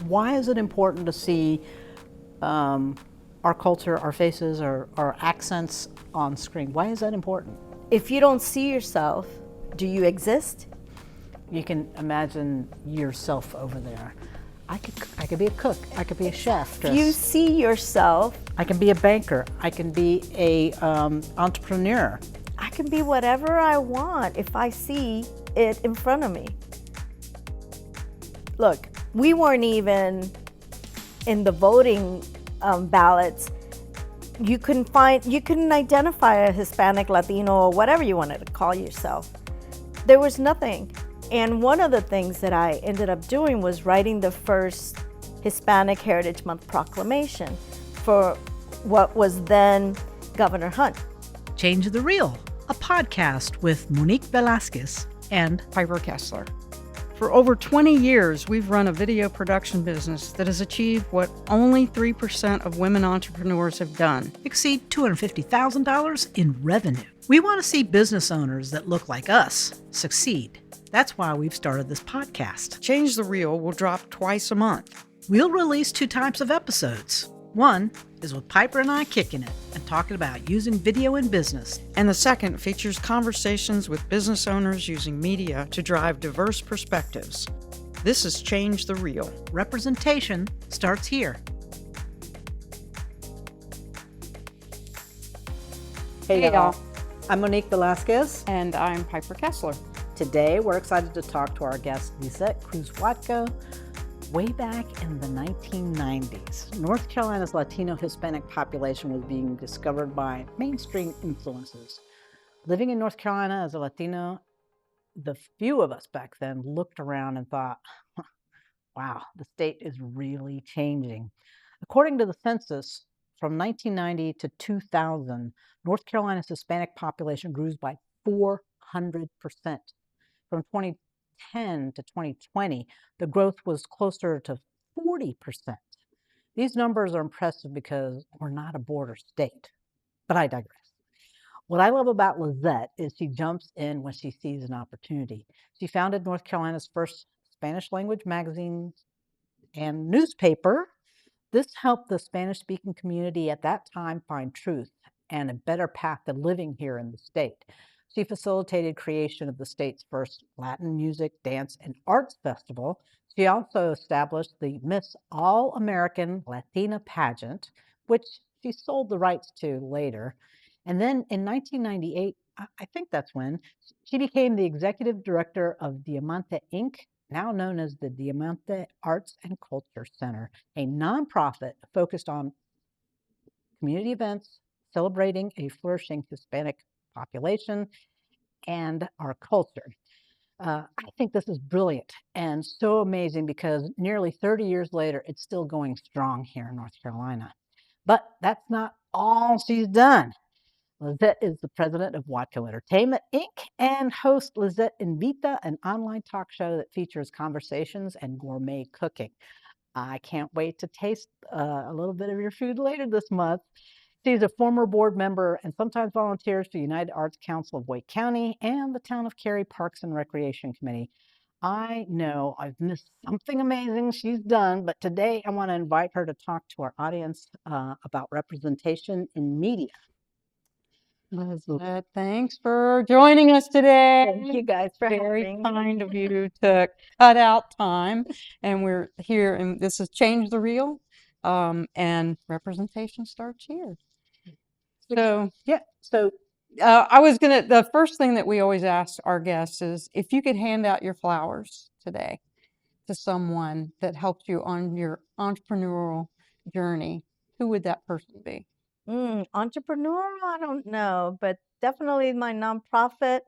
Why is it important to see our culture, our faces, our accents on screen? Why is that important? If you don't see yourself, do you exist? You can imagine yourself over there. I could be a cook. I could be a chef. If you see yourself, I can be a banker. I can be a entrepreneur. I can be whatever I want if I see it in front of me. Look, we weren't even in the voting ballots. You couldn't identify a Hispanic, Latino, or whatever you wanted to call yourself. There was nothing. And one of the things that I ended up doing was writing the first Hispanic Heritage Month proclamation for what was then Governor Hunt. Change the Reel, a podcast with Monique Velasquez and Piper Kessler. For over 20 years, we've run a video production business that has achieved what only 3% of women entrepreneurs have done. Exceed $250,000 in revenue. We want to see business owners that look like us succeed. That's why we've started this podcast. Change the Reel will drop twice a month. We'll release 2 types of episodes. One is with Piper and I kicking it and talking about using video in business. And the second features conversations with business owners using media to drive diverse perspectives. This is Change the Reel. Representation starts here. Hey y'all. I'm Monique Velasquez. And I'm Piper Kessler. Today, we're excited to talk to our guest, Lisette Cruz-Watka. Way back in the 1990s, North Carolina's Latino Hispanic population was being discovered by mainstream influences. Living in North Carolina as a Latino, the few of us back then looked around and thought, wow, the state is really changing. According to the census, from 1990 to 2000, North Carolina's Hispanic population grew by 400%. From 2010 to 2020, the growth was closer to 40%. These numbers are impressive because we're not a border state, but I digress. What I love about Lisette is she jumps in when she sees an opportunity. She founded North Carolina's first Spanish language magazine and newspaper. This helped the Spanish-speaking community at that time find truth and a better path to living here in the state. She facilitated creation of the state's first Latin music, dance, and arts festival. She also established the Miss All-American Latina pageant, which she sold the rights to later. And then in 1998, I think that's when, she became the executive director of Diamante Inc., now known as the Diamante Arts and Culture Center, a nonprofit focused on community events, celebrating a flourishing Hispanic population and our culture. I think this is brilliant and so amazing because nearly 30 years later, it's still going strong here in North Carolina. But that's not all she's done. Lisette is the president of Watko Entertainment, Inc., and hosts Lisette Invita, an online talk show that features conversations and gourmet cooking. I can't wait to taste a little bit of your food later this month. She's a former board member and sometimes volunteers for the United Arts Council of Wake County and the Town of Cary Parks and Recreation Committee. I know I've missed something amazing she's done, but today I want to invite her to talk to our audience about representation in media. Lisette, thanks for joining us today. Thank you guys for Very having me. kind of you to cut out time. And we're here, and this is Change the Reel, and representation starts here. So, Yeah, so the first thing that we always ask our guests is if you could hand out your flowers today to someone that helped you on your entrepreneurial journey, who would that person be? Entrepreneur, I don't know, but definitely my nonprofit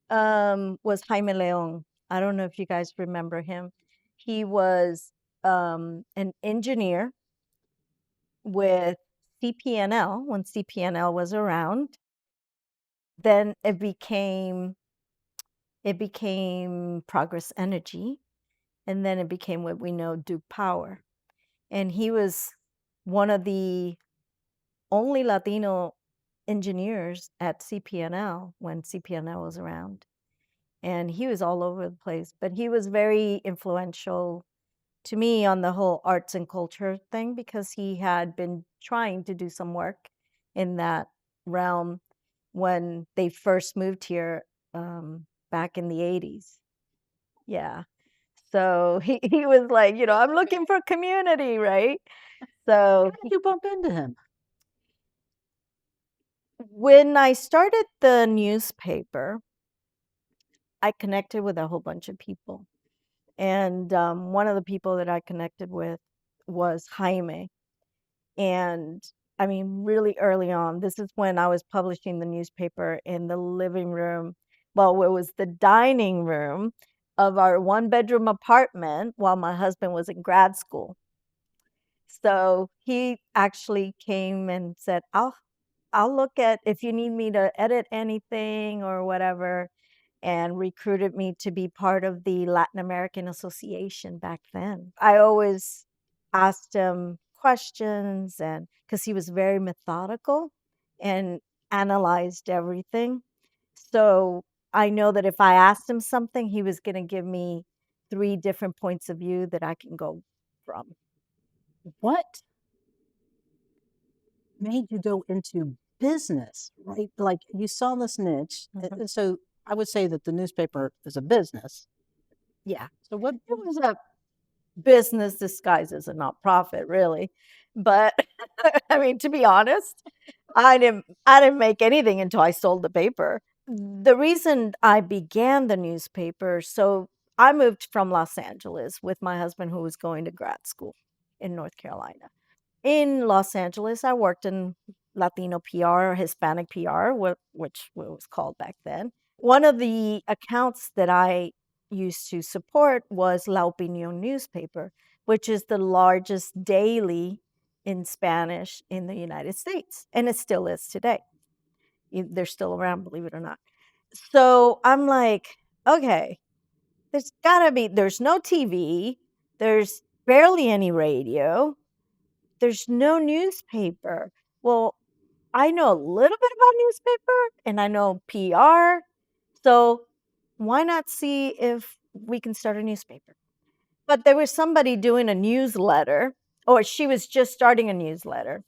was Jaime Leon. I don't know if you guys remember him. He was an engineer with CPNL when CPNL was around. Then it became Progress Energy, and then it became what we know Duke Power. And he was one of the only Latino engineers at CPNL when CPNL was around. And he was all over the place, but he was very influential to me on the whole arts and culture thing because he had been trying to do some work in that realm when they first moved here back in the 80s. Yeah. So he was like, I'm looking for community, right? So How did you bump into him? when I started the newspaper, I connected with a whole bunch of people. And one of the people that I connected with was Jaime. And I mean, really early on, this is when I was publishing the newspaper in the living room. Well, it was the dining room of our one bedroom apartment while my husband was in grad school. So he actually came and said, I'll look at if you need me to edit anything or whatever, and recruited me to be part of the Latin American Association back then. I always asked him questions and because he was very methodical and analyzed everything. So I know that if I asked him something, he was going to give me 3 different points of view that I can go from. What made you go into business, right? Like you saw this niche. Mhm. And so I would say that the newspaper is a business. Yeah. So what It was a business disguised as a nonprofit, really. But I mean, to be honest, I didn't make anything until I sold the paper. The reason I began the newspaper, so I moved from Los Angeles with my husband who was going to grad school in North Carolina. In Los Angeles, I worked in Latino PR or Hispanic PR, which was called back then. One of the accounts that I used to support was La Opinión newspaper, which is the largest daily in Spanish in the United States, and it still is today. They're still around, believe it or not. So I'm like, okay, there's no TV, there's barely any radio, there's no newspaper. Well, I know a little bit about newspaper and I know PR. So why not see if we can start a newspaper? But there was somebody doing a newsletter, or she was just starting a newsletter.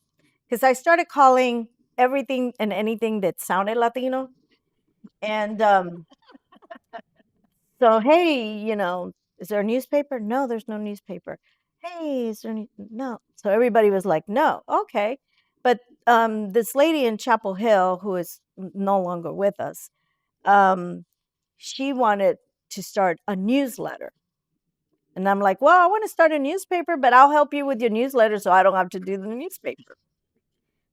Because I started calling everything and anything that sounded Latino. And so, hey, is there a newspaper? No, there's no newspaper. Hey, is there any? No. So everybody was like, no, okay. But this lady in Chapel Hill, who is no longer with us, um, she wanted to start a newsletter. And I'm like, well, I want to start a newspaper, but I'll help you with your newsletter so I don't have to do the newspaper.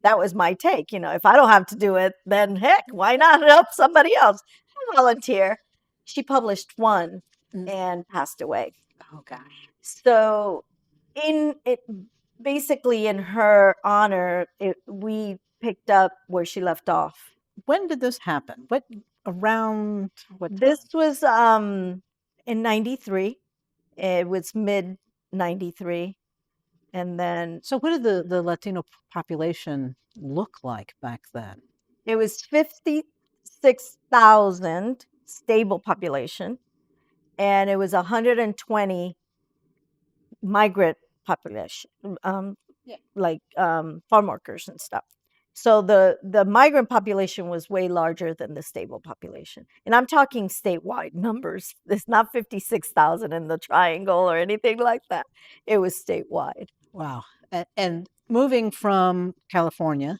That was my take. If I don't have to do it, then heck, why not help somebody else? I volunteer. She published one Mm. and passed away. Oh gosh. So in it basically in her honor, we picked up where she left off. When did this happen? Around what time? This was in 93. It was mid 93. And then So what did the Latino population look like back then? it was 56,000 stable population, and it was 120 migrant population, like farm workers and stuff. So the migrant population was way larger than the stable population, and I'm talking statewide numbers. It's not 56,000 in the triangle or anything like that. It was statewide. Wow. And moving from California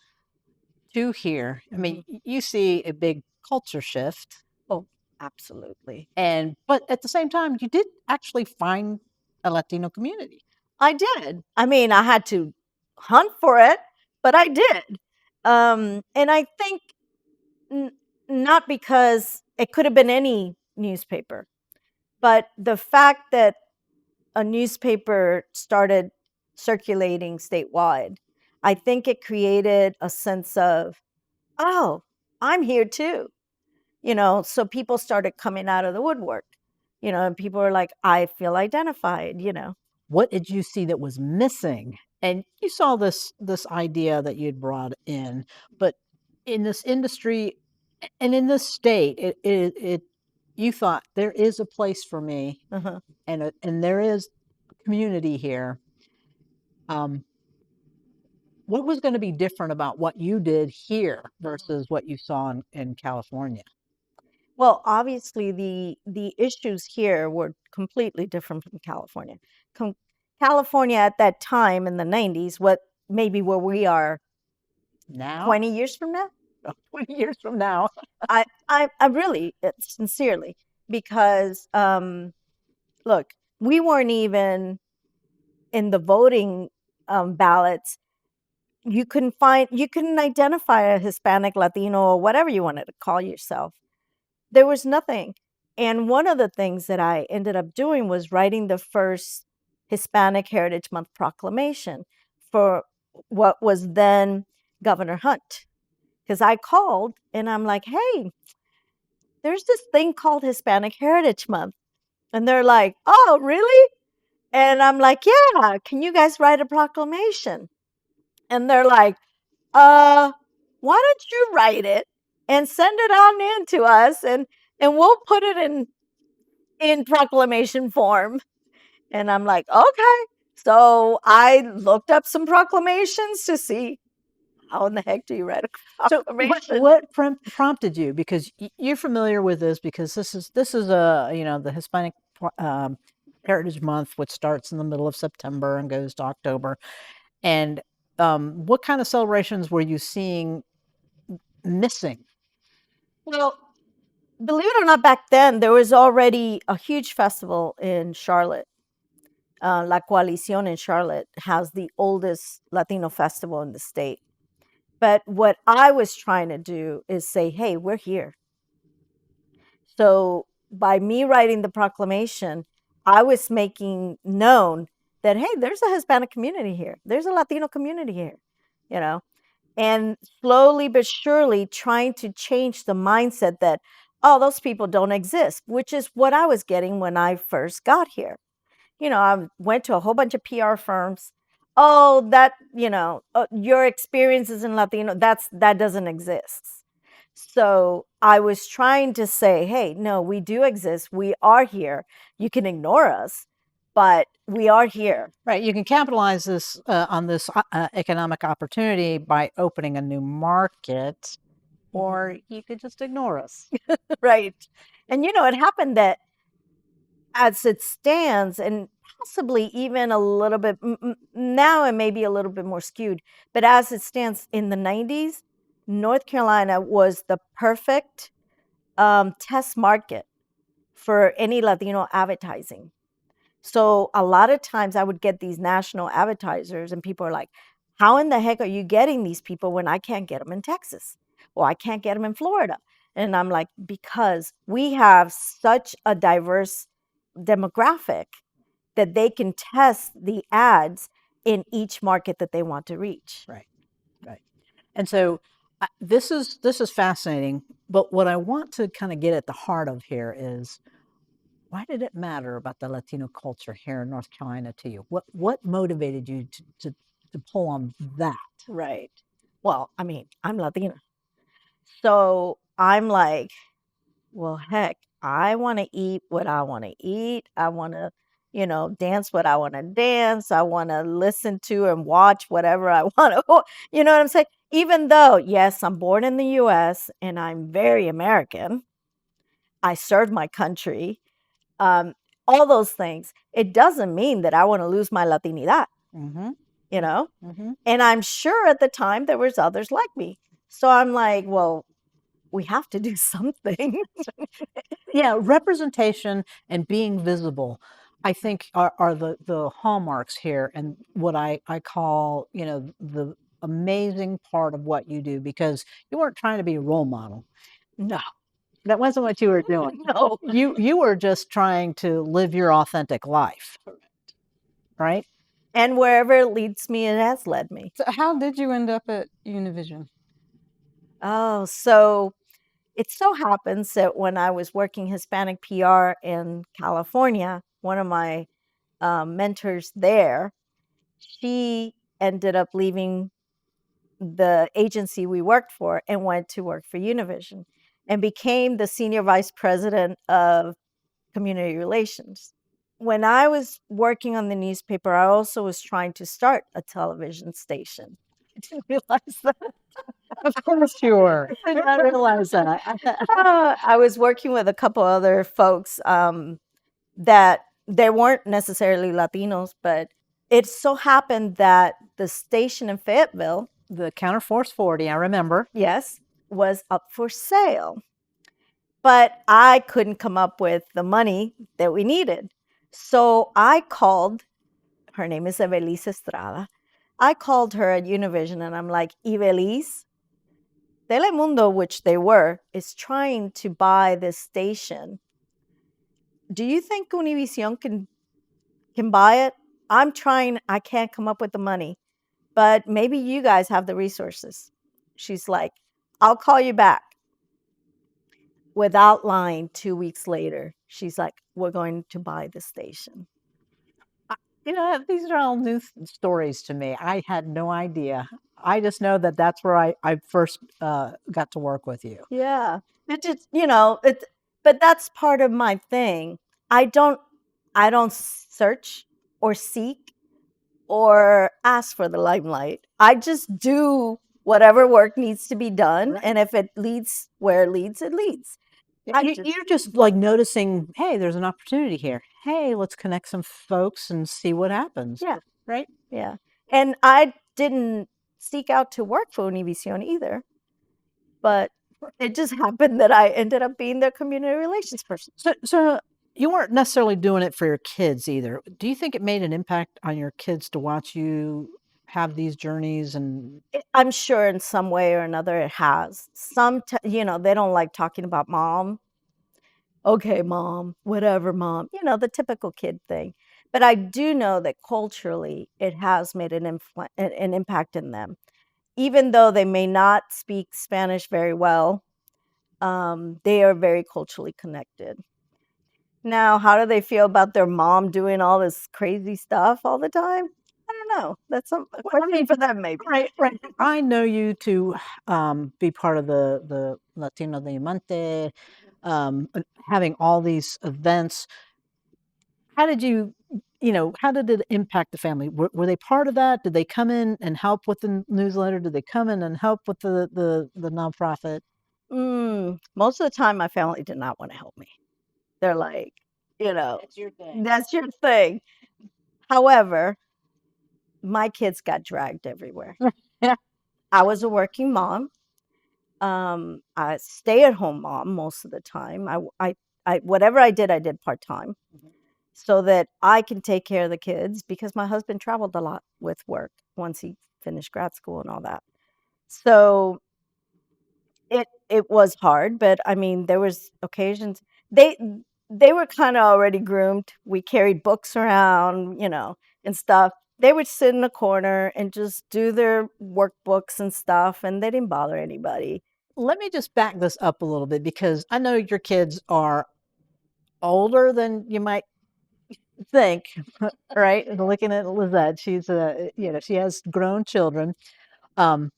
to here, I mean, you see a big culture shift. Oh, absolutely. But at the same time, you did actually find a Latino community. I did. I mean, I had to hunt for it, but I did. And I think not because it could have been any newspaper, but the fact that a newspaper started circulating statewide, I think it created a sense of, oh, I'm here too. So people started coming out of the woodwork, and people were like, I feel identified. What did you see that was missing? And you saw this idea that you'd brought in, but in this industry and in this state, you thought there is a place for me, Uh-huh. and there is a community here, what was going to be different about what you did here versus what you saw in California? Well, obviously the issues here were completely different from California. Com- California at that time in the 90s, what maybe where we are Now, 20 years from now? 20 years from now. I really sincerely, because look, we weren't even in the voting ballots. You couldn't identify a Hispanic, Latino, or whatever you wanted to call yourself. There was nothing. And one of the things that I ended up doing was writing the first Hispanic Heritage Month proclamation for what was then Governor Hunt. Because I called and I'm like, hey, there's this thing called Hispanic Heritage Month. And they're like, oh, really? And I'm like, yeah, can you guys write a proclamation? And they're like, why don't you write it and send it on in to us, and we'll put it in proclamation form. And I'm like, okay. So I looked up some proclamations to see how in the heck do you write a So proclamation. what prompted you? Because you're familiar with this, because this is the Hispanic Heritage Month, which starts in the middle of September and goes to October. And what kind of celebrations were you seeing missing? Well, believe it or not, back then there was already a huge festival in Charlotte. La Coalición in Charlotte has the oldest Latino festival in the state. But what I was trying to do is say, hey, we're here. So by me writing the proclamation, I was making known that, hey, there's a Hispanic community here. There's a Latino community here, you know, and slowly but surely trying to change the mindset that, oh, those people don't exist, which is what I was getting when I first got here. I went to a whole bunch of PR firms. Oh, your experiences in Latino, that doesn't exist. So I was trying to say, hey, no, we do exist. We are here. You can ignore us, but we are here. Right. You can capitalize this on this economic opportunity by opening a new market, or you could just ignore us. Right. And it happened that as it stands, and possibly even a little bit now, it may be a little bit more skewed, but as it stands in the 90s, North Carolina was the perfect test market for any Latino advertising. So a lot of times I would get these national advertisers and people are like, how in the heck are you getting these people when I can't get them in Texas? Or I can't get them in Florida? And I'm like, because we have such a diverse demographic that they can test the ads in each market that they want to reach. Right. Right. And so this is fascinating. But what I want to kind of get at the heart of here is, why did it matter about the Latino culture here in North Carolina to you? What motivated you to pull on that? Right. Well, I mean, I'm Latina. So I'm like, well, heck, I want to eat what I want to eat. I want to, dance what I want to dance. I want to listen to and watch whatever I want to. You know what I'm saying? Even though, yes, I'm born in the US and I'm very American, I serve my country, um, all those things. It doesn't mean that I want to lose my Latinidad, Mm-hmm. you know? Mm-hmm. And I'm sure at the time there was others like me. So I'm like, well, we have to do something. Yeah, representation and being visible, I think, are the hallmarks here, and what I call, the amazing part of what you do, because you weren't trying to be a role model. No, That wasn't what you were doing. no. You were just trying to live your authentic life, right? And wherever it leads me, it has led me. So how did you end up at Univision? Oh, so it so happens that when I was working Hispanic PR in California, one of my mentors there, she ended up leaving the agency we worked for and went to work for Univision and became the senior vice president of community relations. when I was working on the newspaper, I also was trying to start a television station. I didn't realize that. Of course you were. I did not realize that. I was working with a couple other folks that they weren't necessarily Latinos, but it so happened that the station in Fayetteville, The Counterforce 40, I remember. yes, was up for sale. But I couldn't come up with the money that we needed. So I called, her name is Evelise Estrada. I called her at Univision and I'm like, Evelise, Telemundo, which they were, is trying to buy this station. Do you think Univision can buy it? I'm trying, I can't come up with the money, but maybe you guys have the resources. She's like, I'll call you back. Without lying, 2 weeks later, she's like, we're going to buy the station. You know, these are all new stories to me. I had no idea. I just know that that's where I first got to work with you. Yeah. It just, but that's part of my thing. I don't search or seek or ask for the limelight. I just do whatever work needs to be done. Right. And if it leads where it leads, it leads. You're just like noticing, hey, there's an opportunity here. Hey, let's connect some folks and see what happens. Yeah. Right. Yeah. And I didn't seek out to work for Univision either, but it just happened that I ended up being their community relations person. So you weren't necessarily doing it for your kids either. Do you think it made an impact on your kids to watch you have these journeys and I'm sure in some way or another it has. They don't like talking about mom. Okay, mom, whatever, mom, the typical kid thing. But I do know that culturally it has made an impact in them. Even though they may not speak Spanish very well, they are very culturally connected. Now, how do they feel about their mom doing all this crazy stuff all the time? I don't know. That's a question for them, maybe. right? I know you to be part of the Latino Diamante, having all these events. How did how did it impact the family? Were they part of that? Did they come in and help with the newsletter? Did they come in and help with the nonprofit? Most of the time, my family did not want to help me. They're like, That's your thing. that's your thing. However, my kids got dragged everywhere. Yeah. I was a working mom. I stay-at-home mom most of the time. I whatever I did part time, so that I can take care of the kids because my husband traveled a lot with work once he finished grad school and all that. So it was hard, but I mean, there was occasions they they were kind of already groomed. We carried books around, and stuff. They would sit in a corner and just do their workbooks and stuff, and they didn't bother anybody. Let me just back this up a little bit because I know your kids are older than you might think, right? And looking at Lizette, she's she has grown children. Um,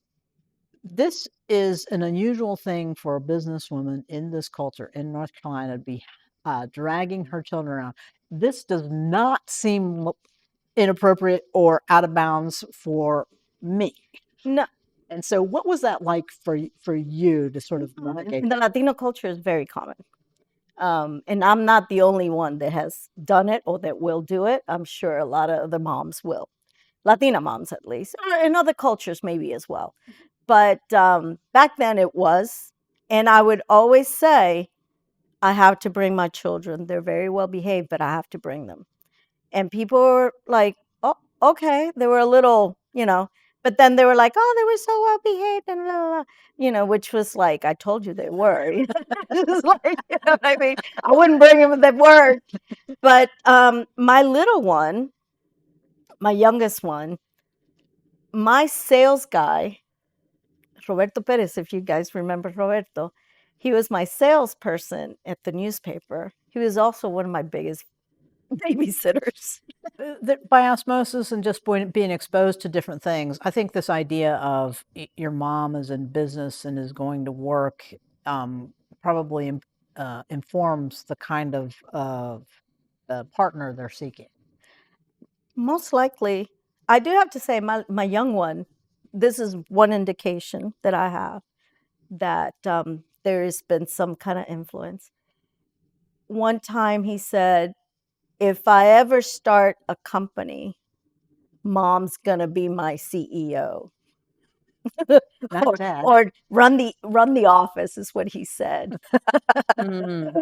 this is an unusual thing for a businesswoman in this culture in North Carolina to be dragging her children around. This does not seem inappropriate or out of bounds for me. No, And so, what was that like for you to sort of navigate? the Latino culture is very common. And I'm not the only one that has done it or that will do it. I'm sure a lot of other moms will. Latina moms, at least, or in other cultures, maybe as well. But back then it was. And I would always say, I have to bring my children. They're very well behaved, but I have to bring them. And people were like, oh, okay. They were a little, but then they were like, oh, they were so well behaved and blah, blah, blah, which was like, I told you they were. It's like, what I mean? I wouldn't bring them if they weren't. But my little one, my youngest one, my sales guy, Roberto Perez, if you guys remember Roberto, he was my salesperson at the newspaper. He was also one of my biggest babysitters. That by osmosis and just being exposed to different things, I think this idea of your mom is in business and is going to work probably informs the kind of partner they're seeking? Most likely. I do have to say, my young one, this is one indication that I have that there has been some kind of influence. One time he said, if I ever start a company, mom's going to be my CEO. Not or, bad. or run the office is what he said. Mm.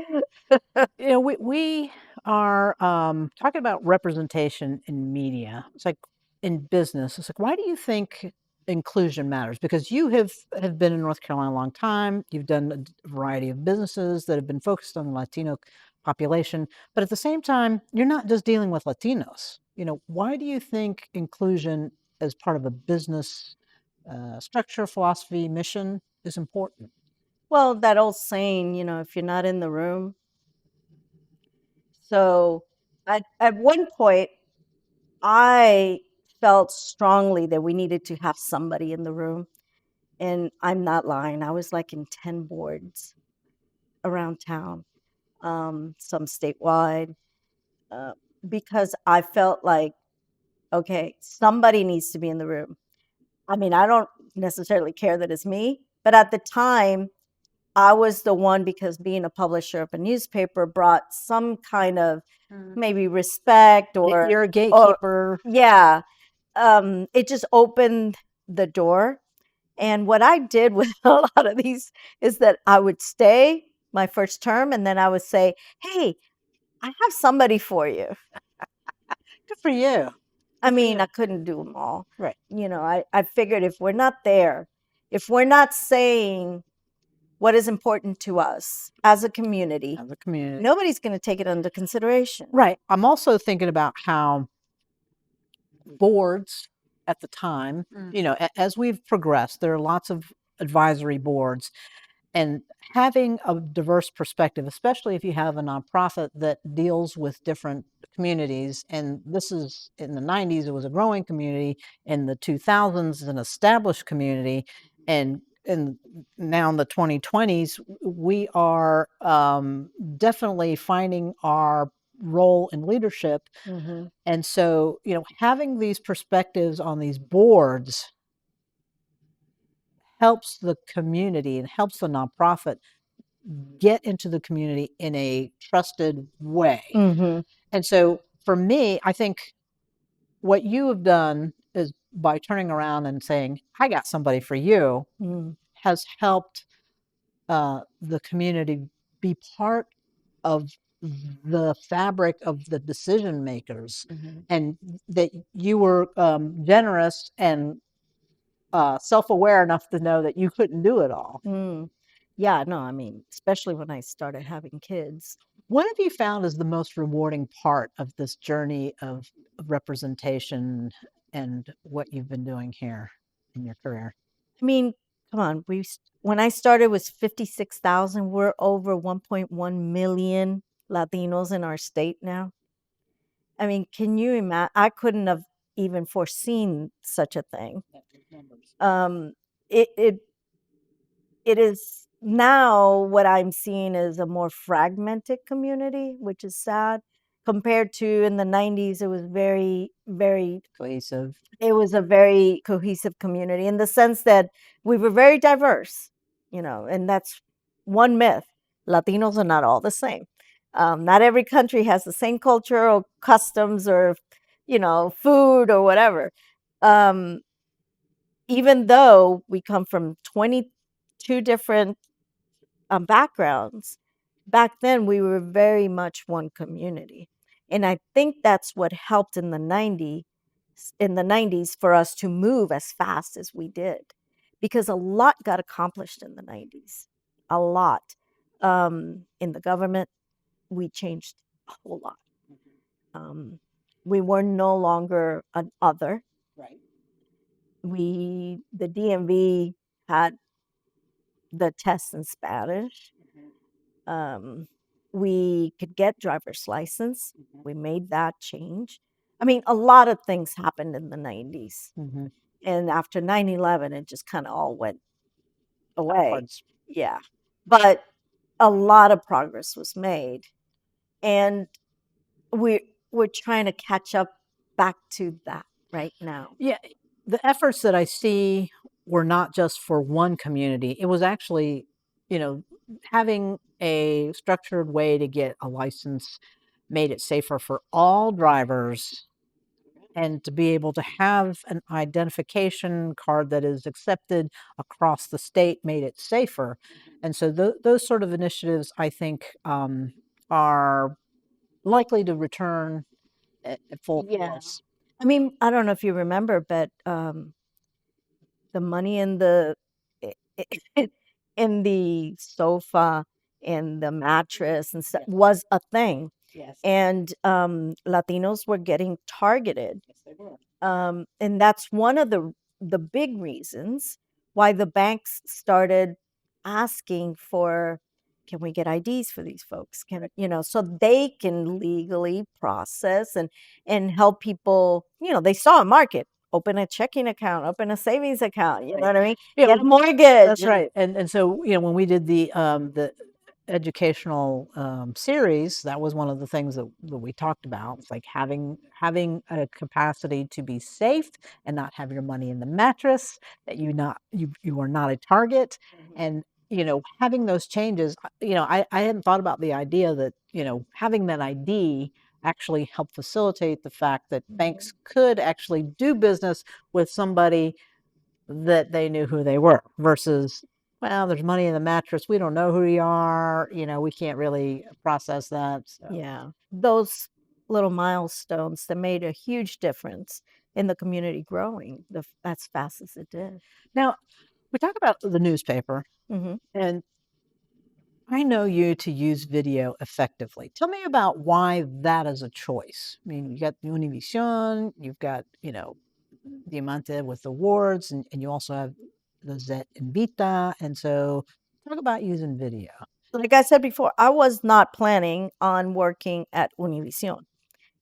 You know, we are talking about representation in media. It's like in business. It's like, why do you think inclusion matters? Because you have been in North Carolina a long time. You've done a variety of businesses that have been focused on the Latino population, but at the same time, you're not just dealing with Latinos. You know, why do you think inclusion as part of a business structure, philosophy, mission is important? Well, that old saying, if you're not in the room. So at one point, I felt strongly that we needed to have somebody in the room. And I'm not lying. I was like in 10 boards around town, some statewide, uh, because I felt like, okay, somebody needs to be in the room. I mean, I don't necessarily care that it's me, but at the time, I was the one, because being a publisher of a newspaper brought some kind of maybe respect You're a or gatekeeper. yeah, it just opened the door. And what I did with a lot of these is that I would stay my first term and then I would say, hey, I have somebody for you. Good for you. I Good for mean, you. I couldn't do them all. Right. I figured if we're not there, if we're not saying what is important to us as a community, As a community. nobody's going to take it under consideration. Right. I'm also thinking about how boards at the time, you know, as we've progressed, there are lots of advisory boards, and having a diverse perspective, especially if you have a nonprofit that deals with different communities. And this is in the 90s, it was a growing community. In the 2000s, an established community. And now in the 2020s, we are definitely finding our role in leadership. Mm-hmm. And so, you know, having these perspectives on these boards helps the community and helps the nonprofit get into the community in a trusted way. Mm-hmm. And so for me, I think what you have done is by turning around and saying, I got somebody for you, has helped the community be part of the fabric of the decision makers, and that you were generous and self-aware enough to know that you couldn't do it all. Yeah, no, I mean, especially when I started having kids. What have you found is the most rewarding part of this journey of representation and what you've been doing here in your career? I mean, come on, when I started was 56,000. We're over 1.1 million Latinos in our state now. I mean, can you imagine? I couldn't have even foreseen such a thing. It it it is now what I'm seeing is a more fragmented community, which is sad compared to in the 90s. It was very, very Cohesive. it was a very cohesive community in the sense that we were very diverse, and that's one myth. Latinos are not all the same. Not every country has the same culture or customs or, food or whatever. Um, Even though we come from 22 different backgrounds, back then we were very much one community. And I think that's what helped in the 90s for us to move as fast as we did, because a lot got accomplished in the 90s. A lot. In the government, we changed a whole lot. We were no longer an other. Right. The DMV had the tests in Spanish. We could get driver's license. We made that change. I mean, a lot of things happened in the 90s. And after 9/11, it just kind of all went away. Backwards. Yeah. But a lot of progress was made. And we're trying to catch up back to that right now. Yeah, the efforts that I see were not just for one community. It was actually, you know, having a structured way to get a license made it safer for all drivers and to be able to have an identification card that is accepted across the state made it safer. And so those sort of initiatives, I think, are likely to return at full Yeah. force. I mean, I don't know if you remember, but the money in the in the sofa, in the mattress and stuff was a thing. Yes. And Latinos were getting targeted. Yes, they were. And that's one of the big reasons why the banks started asking for, can we get IDs for these folks? Can so they can legally process and help people. They saw a market. Open a checking account, open a savings account. You know what I mean? Yeah, Get a mortgage. that's right. And so, when we did the educational series, that was one of the things that we talked about. It's like having a capacity to be safe and not have your money in the mattress, that you are not a target, and having those changes. I hadn't thought about the idea that having that ID actually helped facilitate the fact that banks could actually do business with somebody that they knew who they were versus, well, there's money in the mattress. We don't know who you are. We can't really process that. So. Yeah. Those little milestones that made a huge difference in the community growing as fast as it did. Now, we talk about the newspaper, Hmm. and I know you to use video effectively. Tell me about why that is a choice. I mean, you got Univision, you've got, Diamante with awards, and you also have Lisette Invita. And so talk about using video. Like I said before, I was not planning on working at Univision.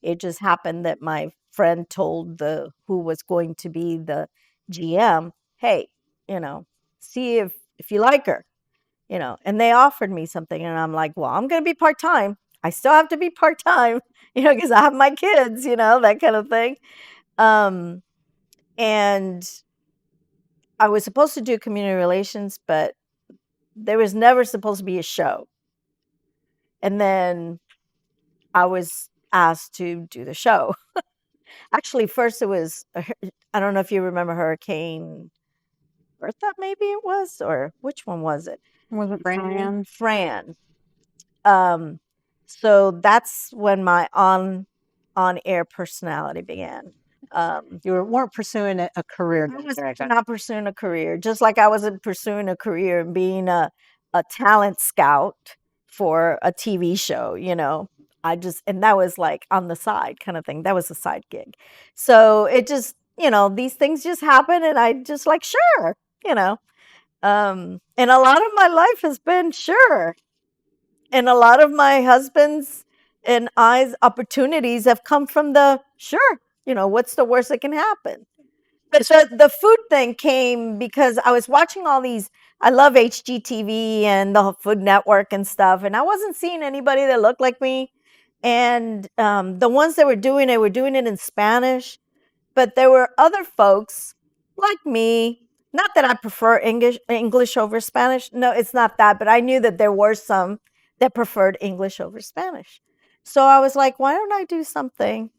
It just happened that my friend told the who was going to be the GM, hey, see if you like her, and they offered me something, and I'm like, well, I'm going to be part-time. I still have to be part-time, because I have my kids, that kind of thing. And I was supposed to do community relations, but there was never supposed to be a show. And then I was asked to do the show. Actually, first it was, I don't know if you remember Hurricane Bertha, maybe it was, or which one was it? Was it Fran? Fran. So that's when my on-air personality began. You weren't pursuing a career. I was not pursuing a career, just like I wasn't pursuing a career in being a talent scout for a TV show, and that was like on the side kind of thing. That was a side gig. So it just, these things just happen, and I just like, sure, and a lot of my life has been sure. And a lot of my husband's and I's opportunities have come from the sure, what's the worst that can happen? But the food thing came because I was watching all these. I love HGTV and the Food Network and stuff, and I wasn't seeing anybody that looked like me. And the ones that were doing it in Spanish, but there were other folks like me. Not that I prefer English over Spanish. No, it's not that. But I knew that there were some that preferred English over Spanish. So I was like, why don't I do something,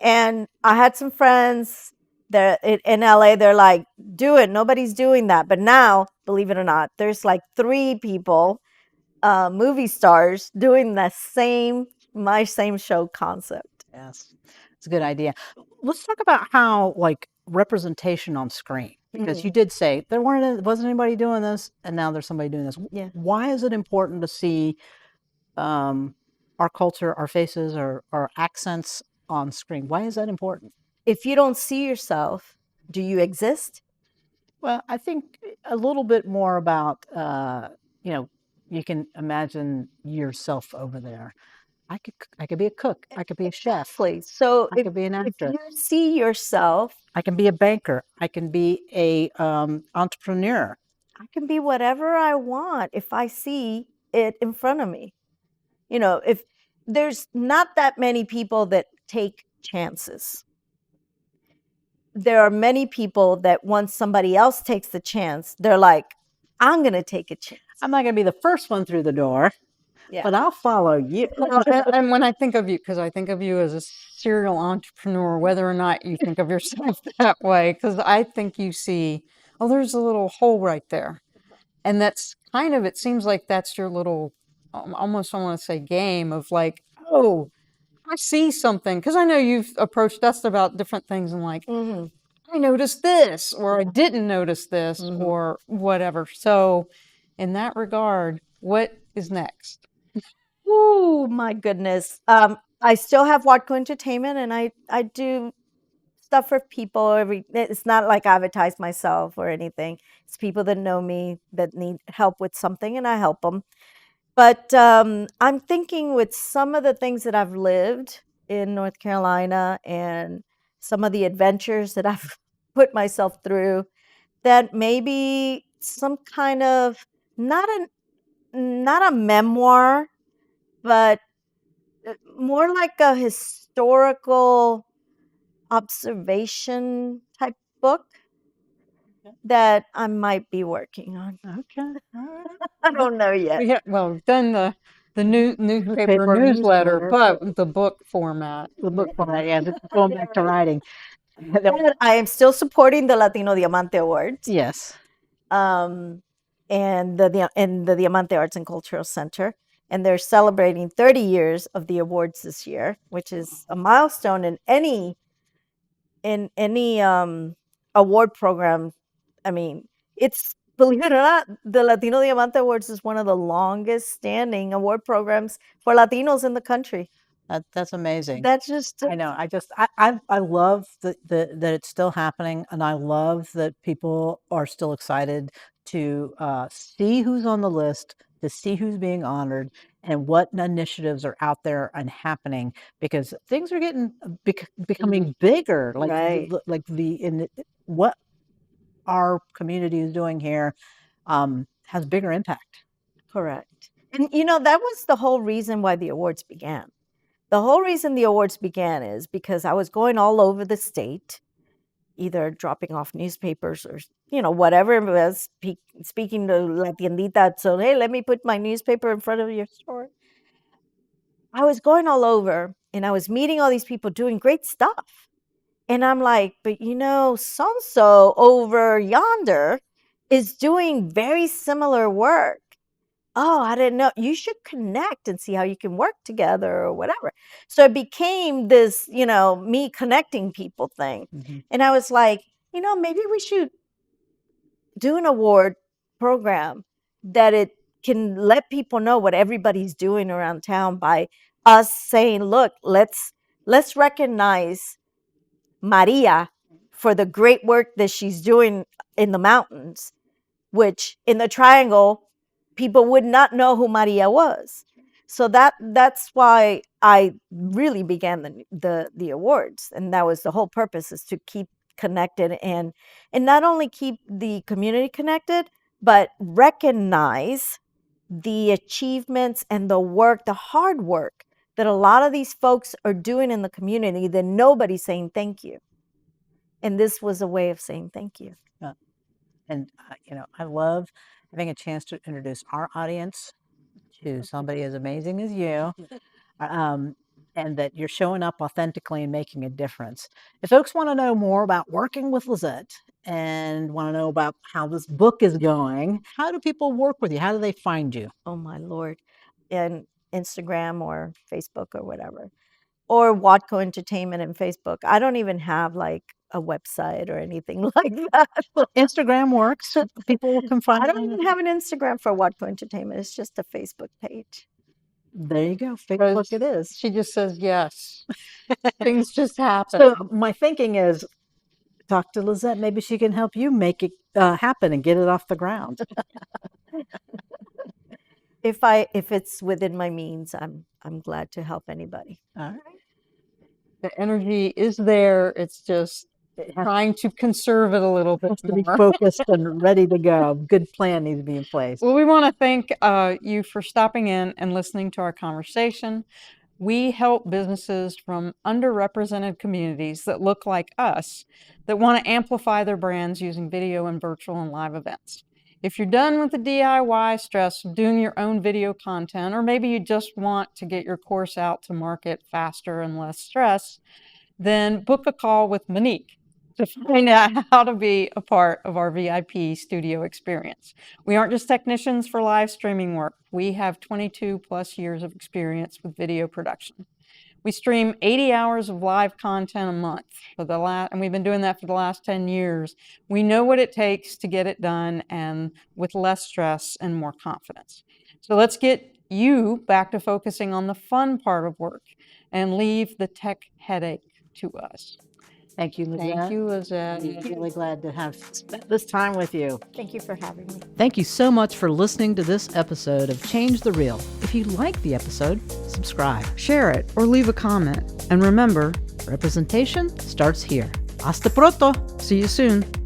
And I had some friends that in LA, they're like, do it. Nobody's doing that. But now, believe it or not, there's like 3 people, movie stars, doing my same show concept. Yes, it's a good idea. Let's talk about how, like, representation on screen, because you did say wasn't anybody doing this, and now there's somebody doing this. Yeah. Why is it important to see our culture, our faces, our accents on screen? Why is that important? If you don't see yourself, do you exist? Well, I think a little bit more about, you can imagine yourself over there. I could be a cook. I could be a chef. Exactly. So I could be an if actress. you see yourself, I can be a banker. I can be a entrepreneur. I can be whatever I want if I see it in front of me. If there's not that many people that take chances. There are many people that once somebody else takes the chance, they're like, I'm going to take a chance. I'm not going to be the first one through the door, Yeah. but I'll follow you. Well, and when I think of you, because I think of you as a serial entrepreneur, whether or not you think of yourself that way, because I think you see, oh, there's a little hole right there. And that's kind of, it seems like that's your little, almost I want to say game of like, oh, I see something. Because I know you've approached us about different things and like, Mm-hmm. I noticed this, or I didn't notice this, or whatever. So, in that regard, what is next? Oh my goodness. I still have Watko Entertainment, and I do stuff for people. It's not like I advertise myself or anything. It's people that know me that need help with something, and I help them. But I'm thinking with some of the things that I've lived in North Carolina and some of the adventures that I've put myself through, that maybe some kind of not a memoir, but more like a historical observation type book that I might be working on. Okay. All right. I don't know yet. Well, we've done the newspaper Paper newsletter, newsletter. but the book format. The book format, yeah, just going back to writing. And I am still supporting the Latino Diamante Awards. Yes. And the Diamante Arts and Cultural Center. And they're celebrating 30 years of the awards this year, which is a milestone in any award program. I mean, it's, believe it or not, the Latino Diamante Awards is one of the longest standing award programs for Latinos in the country. That's amazing. That's just I know. I love that it's still happening, and I love that people are still excited to see who's on the list, to see who's being honored, and what initiatives are out there and happening, because things are getting becoming bigger. Like Right. what our community is doing here has bigger impact. correct. And that was the whole reason why the awards began. The whole reason the awards began is because I was going all over the state, either dropping off newspapers or, whatever it was, speaking to La Tiendita. So, hey, let me put my newspaper in front of your store. I was going all over and I was meeting all these people doing great stuff. And I'm like, but so-and-so over yonder is doing very similar work. Oh, I didn't know. You should connect and see how you can work together or whatever. So it became this, me connecting people thing. Mm-hmm. And I was like, maybe we should do an award program that it can let people know what everybody's doing around town by us saying, look, let's recognize Maria for the great work that she's doing in the mountains, which in the triangle, people would not know who Maria was. So that's why I really began the awards. And that was the whole purpose, is to keep connected and not only keep the community connected, but recognize the achievements and the work, the hard work that a lot of these folks are doing in the community that nobody's saying thank you. And this was a way of saying thank you. And I love having a chance to introduce our audience to somebody as amazing as you, and that you're showing up authentically and making a difference. If folks want to know more about working with Lisette and want to know about how this book is going, how do people work with you? How do they find you? Oh my Lord. And Instagram or Facebook or whatever. Or Watko Entertainment and Facebook. I don't even have like a website or anything like that. Instagram works. People can find I don't even have an Instagram for Watko Entertainment. It's just a Facebook page. There you go. Facebook it is. She just says yes. Things just happen. So my thinking is, talk to Lisette. Maybe she can help you make it happen and get it off the ground. If it's within my means, I'm glad to help anybody. All right. The energy is there. It's just trying to conserve it a little bit To be more. focused and ready to go. Good plan needs to be in place. Well, we want to thank you for stopping in and listening to our conversation. We help businesses from underrepresented communities that look like us that want to amplify their brands using video and virtual and live events. If you're done with the DIY stress of doing your own video content, or maybe you just want to get your course out to market faster and less stress, then book a call with Monique to find out how to be a part of our VIP studio experience. We aren't just technicians for live streaming work. We have 22 plus years of experience with video production. We stream 80 hours of live content a month and we've been doing that for the last 10 years. We know what it takes to get it done and with less stress and more confidence. So let's get you back to focusing on the fun part of work and leave the tech headache to us. Thank you, Lizette. Thank you, Lizette. I'm really glad to have spent this time with you. Thank you for having me. Thank you so much for listening to this episode of Change the Reel. If you like the episode, subscribe, Share it or leave a comment. And remember, representation starts here. Hasta pronto. see you soon.